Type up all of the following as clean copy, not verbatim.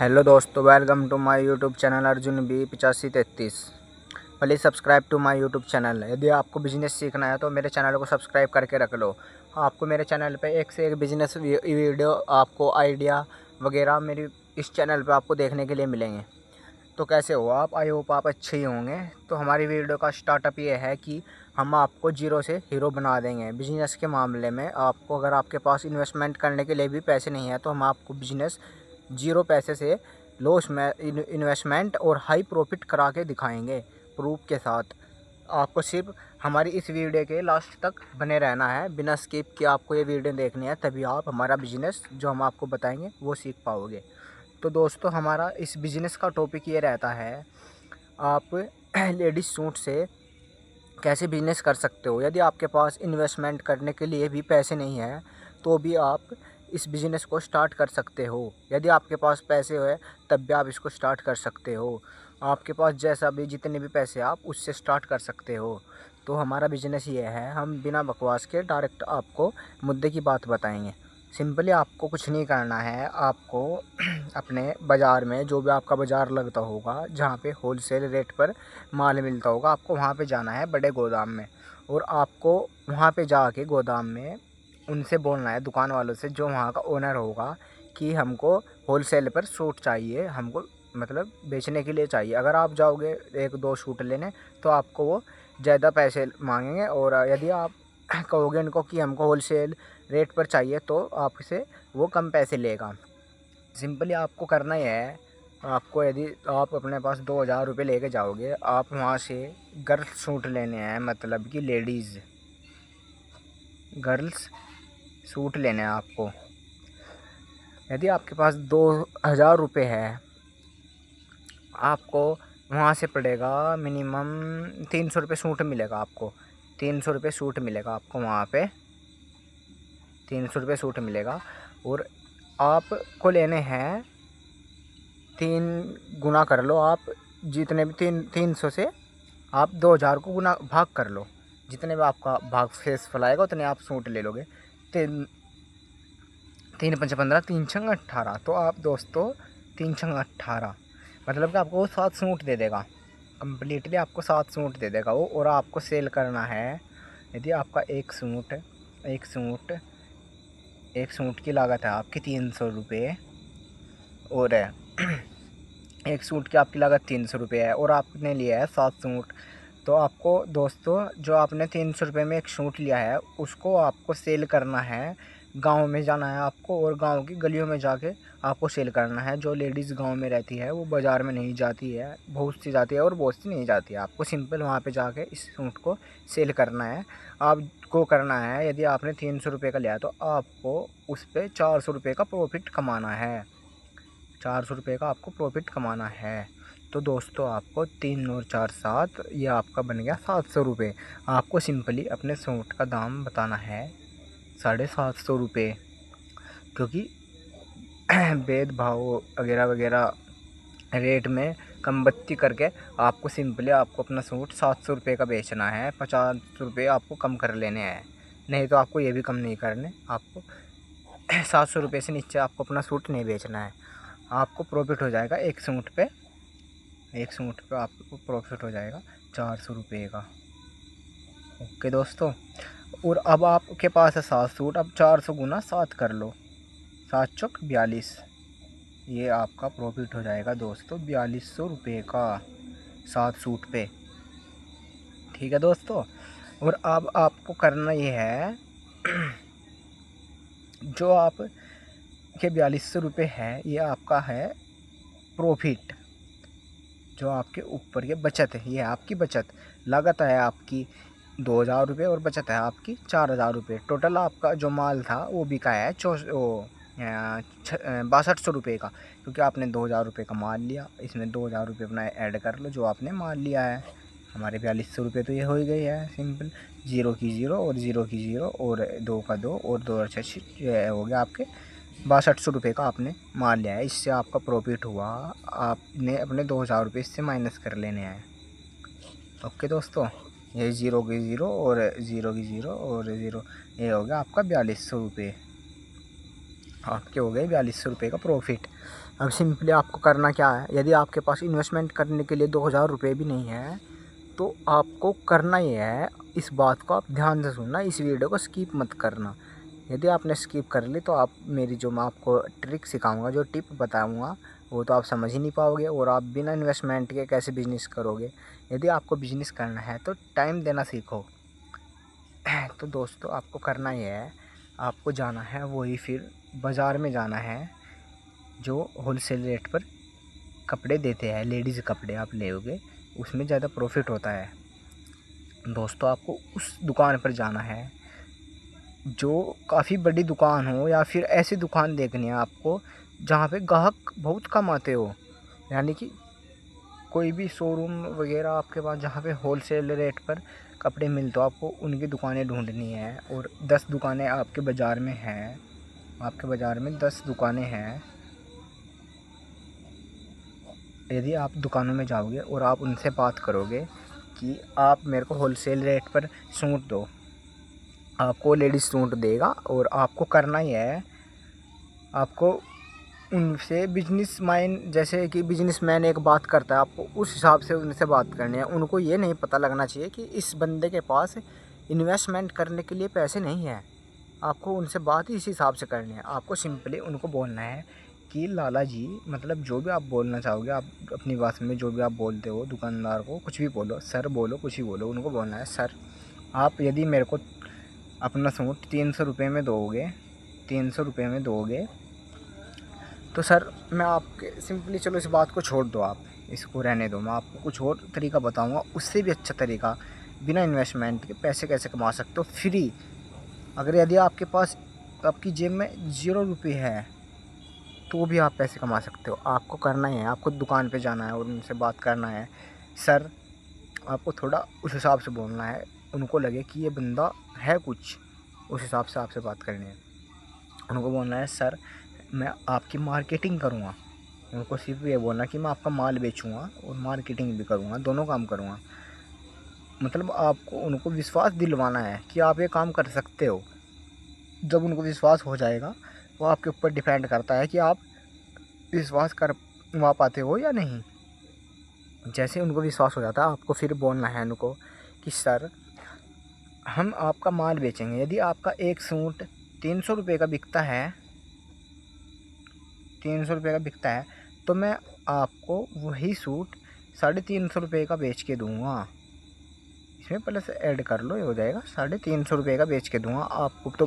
Hello दोस्तों, welcome to my YouTube channel Arjun B 8533। Please subscribe to my YouTube channel. यदि आपको business सीखना है तो मेरे चैनल को सब्सक्राइब करके रख लो। आपको मेरे चैनल पे एक से एक बिज़नेस वीडियो, आपको आइडिया वगैरह मेरी इस चैनल पे आपको देखने के लिए मिलेंगे। तो कैसे हो आप? आई होप आप अच्छे ही होंगे। तो हमारी वीडियो का स्टार्टअप ये है कि हम आपको जीरो से हीरो बना देंगे बिजनेस के मामले में। आपको अगर आपके पास इन्वेस्टमेंट करने के लिए भी पैसे नहीं है तो हम आपको बिजनेस जीरो पैसे से लो इन्वेस्टमेंट और हाई प्रॉफिट करा के दिखाएंगे प्रूफ के साथ। आपको सिर्फ हमारी इस वीडियो के लास्ट तक बने रहना है, बिना स्किप के आपको ये वीडियो देखनी है, तभी आप हमारा बिजनेस जो हम आपको बताएंगे वो सीख पाओगे। तो दोस्तों, हमारा इस बिज़नेस का टॉपिक ये रहता है, आप लेडीज़ सूट से कैसे बिज़नेस कर सकते हो। यदि आपके पास इन्वेस्टमेंट करने के लिए भी पैसे नहीं हैं तो भी आप इस बिज़नेस को स्टार्ट कर सकते हो। यदि आपके पास पैसे है तब भी आप इसको स्टार्ट कर सकते हो। आपके पास जैसा भी जितने भी पैसे आप उससे स्टार्ट कर सकते हो। तो हमारा बिज़नेस ये है, हम बिना बकवास के डायरेक्ट आपको मुद्दे की बात बताएंगे। सिंपली आपको कुछ नहीं करना है। आपको अपने बाज़ार में जो भी आपका बाज़ार लगता होगा, जहाँ पे होलसेल रेट पर माल मिलता होगा, आपको वहाँ पे जाना है बड़े गोदाम में। और आपको वहाँ पे जाके गोदाम में उनसे बोलना है, दुकान वालों से, जो वहाँ का ओनर होगा, कि हमको होलसेल पर सूट चाहिए, हमको मतलब बेचने के लिए चाहिए। अगर आप जाओगे एक दो सूट लेने तो आपको वो ज़्यादा पैसे मांगेंगे। और यदि आप कहोगे उनको कि हमको होलसेल रेट पर चाहिए तो आपसे वो कम पैसे लेगा। सिंपली आपको करना ही है, आपको यदि आप अपने पास 2000 रुपये लेके जाओगे, आप वहाँ से गर्ल्स सूट लेने हैं, मतलब कि लेडीज़ गर्ल्स सूट लेने हैं आपको। यदि आपके पास 2000 रुपये है, आपको वहाँ से पड़ेगा मिनिमम 300 रुपये सूट मिलेगा आपको। 300 रुपये सूट मिलेगा आपको वहाँ पे, 300 रुपये सूट मिलेगा। और आपको लेने हैं 3 गुना कर लो आप, जितने भी 300 से आप 2000 को गुना भाग कर लो। जितने भी आपका भाग फेस फैलाएगा उतने आप सूट ले लोगे। तीन 3×5 = 15, 3×6 = 18। तो आप दोस्तों 3×6 = 18, मतलब कि आपको वो 7 सूट दे देगा। कम्प्लीटली आपको 7 सूट दे देगा वो। और आपको सेल करना है, यदि आपका एक सूट की लागत है आपकी 300 रुपये, और एक सूट की आपकी लागत 300 रुपये है, और आपने लिया है 7 सूट। तो आपको दोस्तों, जो आपने 300 रुपये में एक सूट लिया है उसको आपको सेल करना है। गांव में जाना है आपको और गांव की गलियों में जाके आपको सेल करना है। जो लेडीज़ गांव में रहती है वो बाज़ार में नहीं जाती है, बहुत सी जाती है और बहुत सी नहीं जाती है। आपको सिंपल वहाँ पे जाके इस सूट को सेल करना है। आपको करना है, यदि आपने 300 रुपये का लिया तो आपको उस पर 400 रुपये का प्रॉफिट कमाना है। 400 रुपये का आपको प्रॉफिट कमाना है। तो दोस्तों, आपको 3 और 4 7, ये आपका बन गया 700 रुपये। आपको सिंपली अपने सूट का दाम बताना है 750 रुपये, क्योंकि भेदभाव वगैरह वगैरह रेट में कम बत्ती करके आपको सिंपली आपको अपना सूट 700 रुपये का बेचना है। 50 रुपये आपको कम कर लेने हैं, नहीं तो आपको ये भी कम नहीं करने। आपको 700 रुपये से नीचे आपको अपना सूट नहीं बेचना है। आपको प्रॉफिट हो जाएगा एक सूट पे आपको प्रॉफिट हो जाएगा 400 रुपये का। ओके दोस्तों, और अब आपके पास है 7 सूट। अब 400 × 7 कर लो, 7 चौक 42। ये आपका प्रॉफिट हो जाएगा दोस्तों 4200 रुपये का 7 सूट पे। ठीक है दोस्तों। और अब आपको करना ये है जो आप के 4200 रुपये है, ये आपका है प्रॉफिट। जो आपके ऊपर ये बचत है, ये आपकी बचत। लागत है आपकी 2000 रुपये और बचत है आपकी 4000 रुपये। टोटल आपका जो माल था वो बिका है 6200 रुपये का, क्योंकि आपने 2000 रुपये का माल लिया। इसमें 2000 रुपये अपना ऐड कर लो जो आपने माल लिया है। हमारे 4200 रुपये तो ये हो ही गई है। सिंपल, 0 की 0 और 0 की 0 और 2 का 2 और 2 और 6 हो गया आपके 6200 रुपये का आपने माल लिया है। इससे आपका प्रॉफिट हुआ। आपने अपने 2000 रुपये इससे माइनस कर लेने हैं। ओके दोस्तों, ये 0 की 0 और 0 की 0 और 0, ये हो गया आपका 4200 रुपये। आपके हो गए 4200 रुपये का प्रॉफिट। अब सिंपली आपको करना क्या है, यदि आपके पास इन्वेस्टमेंट करने के लिए 2000 रुपये भी नहीं है तो आपको करना ही है, इस बात को आप ध्यान से सुनना, इस वीडियो को स्किप मत करना। यदि आपने स्किप कर ली तो आप मेरी जो मैं आपको ट्रिक सिखाऊंगा, जो टिप बताऊंगा, वो तो आप समझ ही नहीं पाओगे और आप बिना इन्वेस्टमेंट के कैसे बिजनेस करोगे। यदि आपको बिजनेस करना है तो टाइम देना सीखो। तो दोस्तों आपको करना ही है, आपको जाना है वही फिर बाज़ार में जाना है जो होलसेल रेट पर कपड़े देते हैं, लेडीज़ कपड़े आप लोगे, उसमें ज़्यादा प्रॉफिट होता है। दोस्तों आपको उस दुकान पर जाना है जो काफ़ी बड़ी दुकान हो, या फिर ऐसी दुकान देखनी है आपको जहाँ पे ग्राहक बहुत कम आते हो, यानी कि कोई भी शोरूम वगैरह आपके पास जहाँ पे होलसेल रेट पर कपड़े मिलते हो, आपको उनकी दुकानें ढूंढनी है। और 10 दुकानें आपके बाज़ार में हैं, आपके बाज़ार में 10 दुकानें हैं। यदि आप दुकानों में जाओगे और आप उनसे बात करोगे कि आप मेरे को होलसेल रेट पर सूट दो, आपको लेडीज़ सूट देगा। और आपको करना ही है, आपको उनसे बिजनेस माइंड, जैसे कि बिजनेसमैन एक बात करता है, आपको उस हिसाब से उनसे बात करनी है। उनको ये नहीं पता लगना चाहिए कि इस बंदे के पास इन्वेस्टमेंट करने के लिए पैसे नहीं है। आपको उनसे बात इस हिसाब से करनी है। आपको सिंपली उनको बोलना है कि लाला जी, मतलब जो भी आप बोलना चाहोगे, आप अपनी भाषा में जो भी आप बोलते हो, दुकानदार को कुछ भी बोलो, सर बोलो, कुछ ही बोलो, उनको बोलना है सर आप यदि मेरे को अपना सूट 300 रुपये में दोगे, 300 रुपये में दोगे तो सर मैं आपके सिंपली, चलो इस बात को छोड़ दो, आप इसको रहने दो, मैं आपको कुछ और तरीका बताऊंगा, उससे भी अच्छा तरीका, बिना इन्वेस्टमेंट के पैसे कैसे कमा सकते हो फ्री। अगर यदि आपके पास, आपकी जेब में 0 रुपये है तो भी आप पैसे कमा सकते हो। आपको करना ही है, आपको दुकान पे जाना है और उनसे बात करना है। सर आपको थोड़ा उस हिसाब से बोलना है, उनको लगे कि ये बंदा है कुछ, उस हिसाब से आपसे बात करनी है। उनको बोलना है सर मैं आपकी मार्केटिंग करूँगा। उनको सिर्फ ये बोलना कि मैं आपका माल बेचूँगा और मार्केटिंग भी करूँगा, दोनों काम करूँगा। मतलब आपको उनको विश्वास दिलवाना है कि आप ये काम कर सकते हो। जब उनको विश्वास हो जाएगा, वो आपके ऊपर डिपेंड करता है कि आप विश्वास करवा पाते हो या नहीं। जैसे उनको विश्वास हो जाता है, आपको फिर बोलना है उनको कि सर हम आपका माल बेचेंगे। यदि आपका एक सूट 300 रुपये का बिकता है, 300 रुपये का बिकता है, तो मैं आपको वही सूट 350 रुपये का बेच के दूँगा। इसमें प्लस ऐड कर लो, ये हो जाएगा 350 रुपये का बेच के दूँगा आपको। तो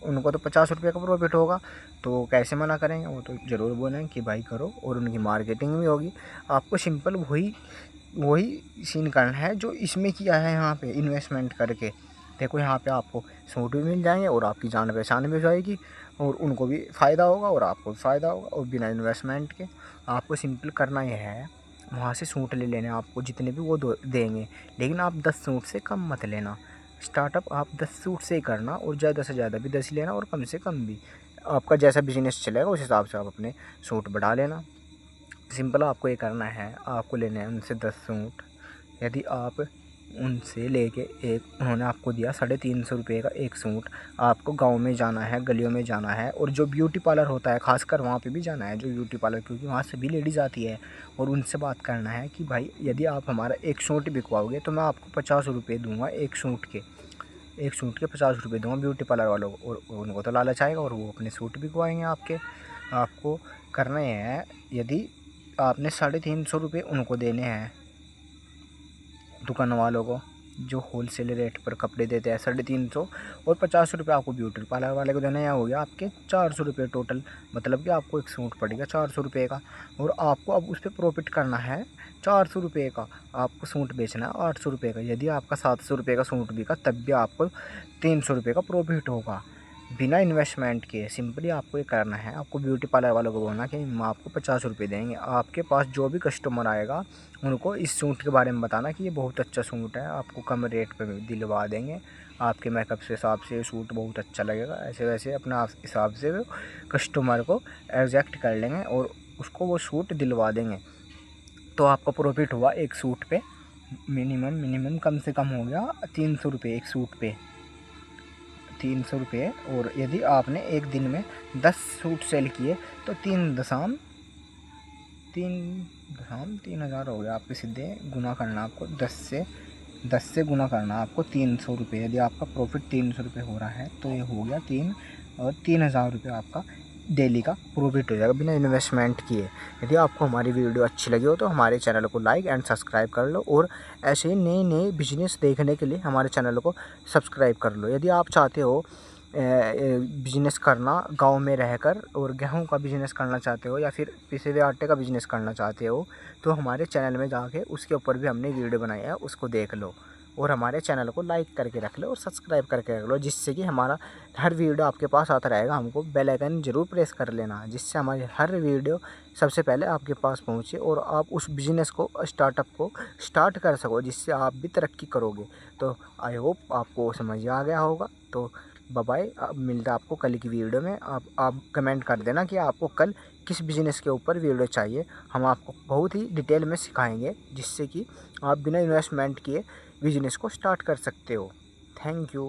उनको तो 50 रुपये का प्रॉफिट होगा, तो कैसे मना करेंगे, वो तो ज़रूर बोलेंगे कि भाई करो, और उनकी मार्केटिंग भी होगी। आपको सिंपल वही सीन करना है जो इसमें किया है यहाँ पे इन्वेस्टमेंट करके। देखो यहाँ पे आपको सूट भी मिल जाएंगे और आपकी जान पहचान भी हो जाएगी, और उनको भी फ़ायदा होगा और आपको भी फ़ायदा होगा, और बिना इन्वेस्टमेंट के। आपको सिंपल करना ही है, वहाँ से सूट ले लेने, आपको जितने भी वो देंगे, लेकिन आप 10 सूट से कम मत लेना। स्टार्टअप आप 10 सूट से ही करना, और ज़्यादा से ज़्यादा भी 10 लेना और कम से कम भी। आपका जैसा बिजनेस चलेगा उस हिसाब से आप अपने सूट बढ़ा लेना। सिंपल आपको ये करना है, आपको लेने हैं उनसे 10 सूट। यदि आप उनसे लेके उन्होंने आपको दिया 350 रुपये का एक सूट, आपको गांव में जाना है, गलियों में जाना है, और जो ब्यूटी पार्लर होता है खासकर वहाँ पे भी जाना है, जो ब्यूटी पार्लर, क्योंकि वहाँ सभी लेडीज़ आती है, और उनसे बात करना है कि भाई यदि आप हमारा एक सूट बिकवाओगे तो मैं आपको 50 रुपये दूँगा, एक सूट के 50 रुपये दूँगा ब्यूटी पार्लर वालों को। और उनको तो लालच आएगा और वो अपने सूट बिकवाएँगे आपके। आपको करना ही है, यदि आपने 350 रुपये उनको देने हैं, दुकान वालों को जो होलसेल रेट पर कपड़े देते हैं 350, और 50 रुपये आपको ब्यूटी पार्लर वाले को देना है, हो गया आपके 400 रुपये टोटल। मतलब कि आपको एक सूट पड़ेगा 400 रुपये का, और आपको अब उस पर प्रॉफिट करना है 400 रुपये का। आपको सूट बेचना है 800 रुपये का। यदि आपका 700 रुपये का सूट बिका तब भी आपको 300 रुपये का प्रॉफिट होगा, बिना इन्वेस्टमेंट के। सिंपली आपको ये करना है, आपको ब्यूटी पार्लर वालों को बोलना कि हम आपको 50 रुपये देंगे। आपके पास जो भी कस्टमर आएगा उनको इस सूट के बारे में बताना कि ये बहुत अच्छा सूट है, आपको कम रेट पे दिलवा देंगे, आपके मेकअप से हिसाब से सूट बहुत अच्छा लगेगा। ऐसे वैसे अपना हिसाब से वो कस्टमर को एग्जैक्ट कर लेंगे और उसको वो सूट दिलवा देंगे। तो आपका प्रॉफिट हुआ एक सूट पे मिनिमम कम से कम हो गया 300 रुपये एक सूट पे, 300 रुपये। और यदि आपने एक दिन में 10 सूट सेल किए तो 3 दशम 3000 हो गया आपके सीधे। गुना करना आपको 10 से गुना करना आपको 300 रुपये। यदि आपका प्रॉफिट 300 रुपये हो रहा है तो ये हो गया 3000 रुपये आपका डेली का प्रॉफिट हो जाएगा बिना इन्वेस्टमेंट किए। यदि आपको हमारी वीडियो अच्छी लगी हो तो हमारे चैनल को लाइक एंड सब्सक्राइब कर लो, और ऐसे ही नए नए बिजनेस देखने के लिए हमारे चैनल को सब्सक्राइब कर लो। यदि आप चाहते हो बिजनेस करना गांव में रहकर, और गेहूं का बिजनेस करना चाहते हो या फिर पिसे हुए आटे का बिजनेस करना चाहते हो, तो हमारे चैनल में जाके उसके ऊपर भी हमने वीडियो बनाया है, उसको देख लो। और हमारे चैनल को लाइक करके रख लो और सब्सक्राइब करके रख लो, जिससे कि हमारा हर वीडियो आपके पास आता रहेगा। हमको बेल आइकन ज़रूर प्रेस कर लेना, जिससे हमारी हर वीडियो सबसे पहले आपके पास पहुंचे और आप उस बिज़नेस को, स्टार्टअप को स्टार्ट कर सको, जिससे आप भी तरक्की करोगे। तो आई होप आपको समझ आ गया होगा। तो बाय बाय, अब मिलता है आपको कल की वीडियो में। आप कमेंट कर देना कि आपको कल किस बिज़नेस के ऊपर वीडियो चाहिए। हम आपको बहुत ही डिटेल में सिखाएंगे, जिससे कि आप बिना इन्वेस्टमेंट किए बिज़नेस को स्टार्ट कर सकते हो। Thank you.